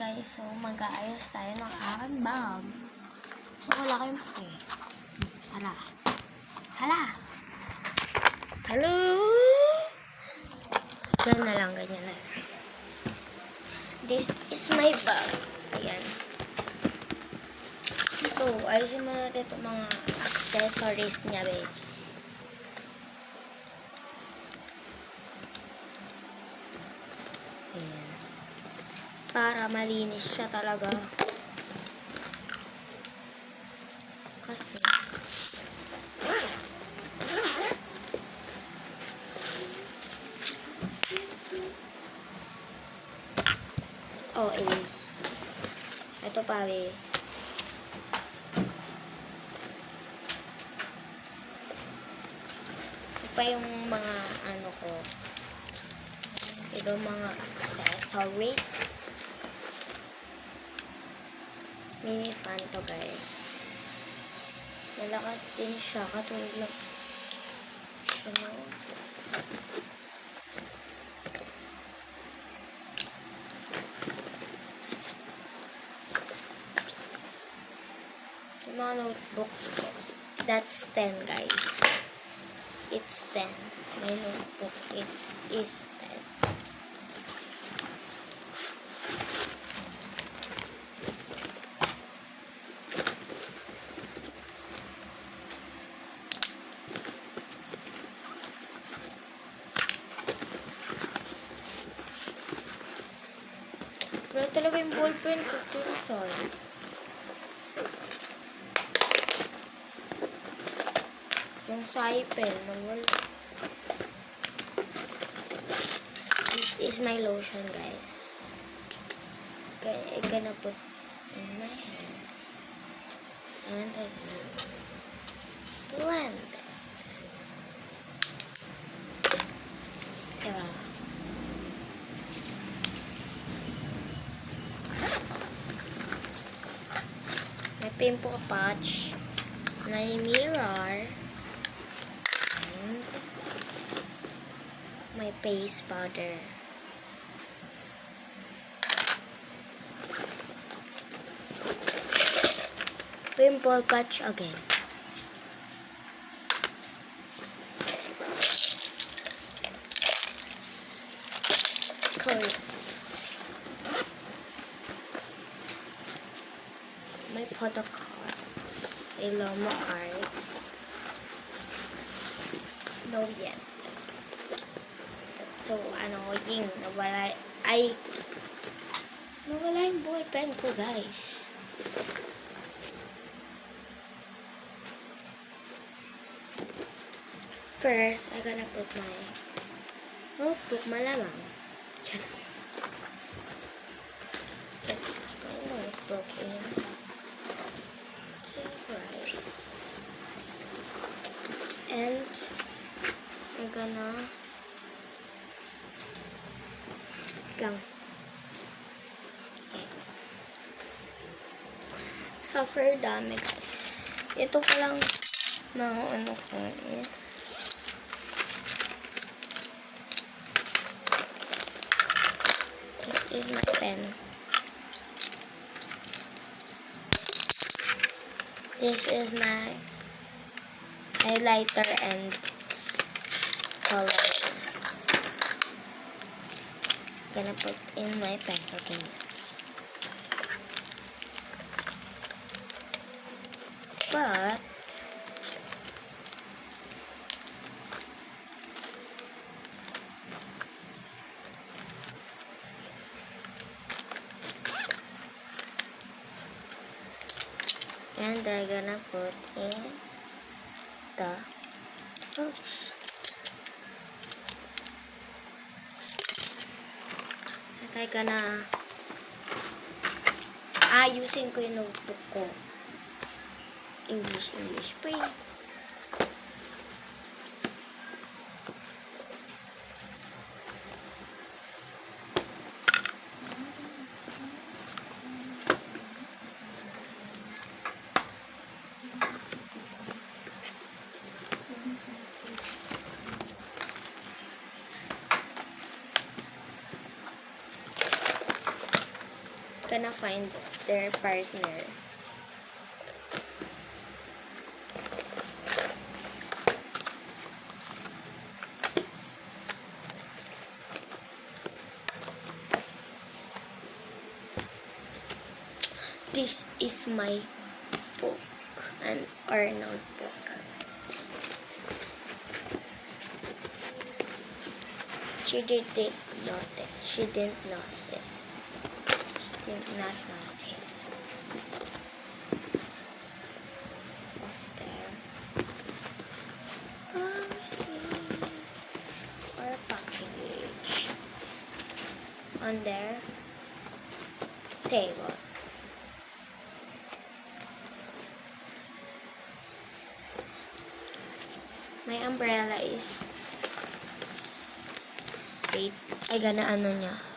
guys, so mag-aayos tayo ng aking bag. So wala kayong pake. Hala. Hala. Hello. Ganyan na lang, ganyan na lang. This is my bag. Ayan. So, ayusin mo natin itong mga accessories niya, babe. Ayan. Para malinis siya talaga. Kasi oh, ito pa, babe. Ito pa yung mga ano ko. Ito mga accessories. Mini fan to, guys. Malakas din siya. Katulad lang siya, no? Yung mga notebooks ko. That's 10, guys. It's 10. My notebook is 10. Pero talaga yung ballpen ko, Tursol. Yung Saipel na wala. This is my lotion, guys. Okay, I'm gonna put in my hands. And I'm gonna blend it. Yeah. My pimple patch. My mirror. My face powder. Pimple patch again. Cool. My photo cards. Elomo cards. No yet. So, annoying. Nawala yung ballpen ko, guys. First, I'm gonna put my notebook, malamang. Charot. Put my notebook in. Okay, right. And, I'm gonna lang. Okay. Suffer dami, guys. Ito pa lang mga ano ko is this is my pen. This is my highlighter and colors. Gonna put in my pencil case. But and I'm gonna put in the pouch. I'm gonna ayusin ko yung notebook ko. English pa eh. gonna find their partner. This is my book or notebook. She didn't notice. She did not notice. There. Or package. On their table. My umbrella is... Wait, ay gana ano niya.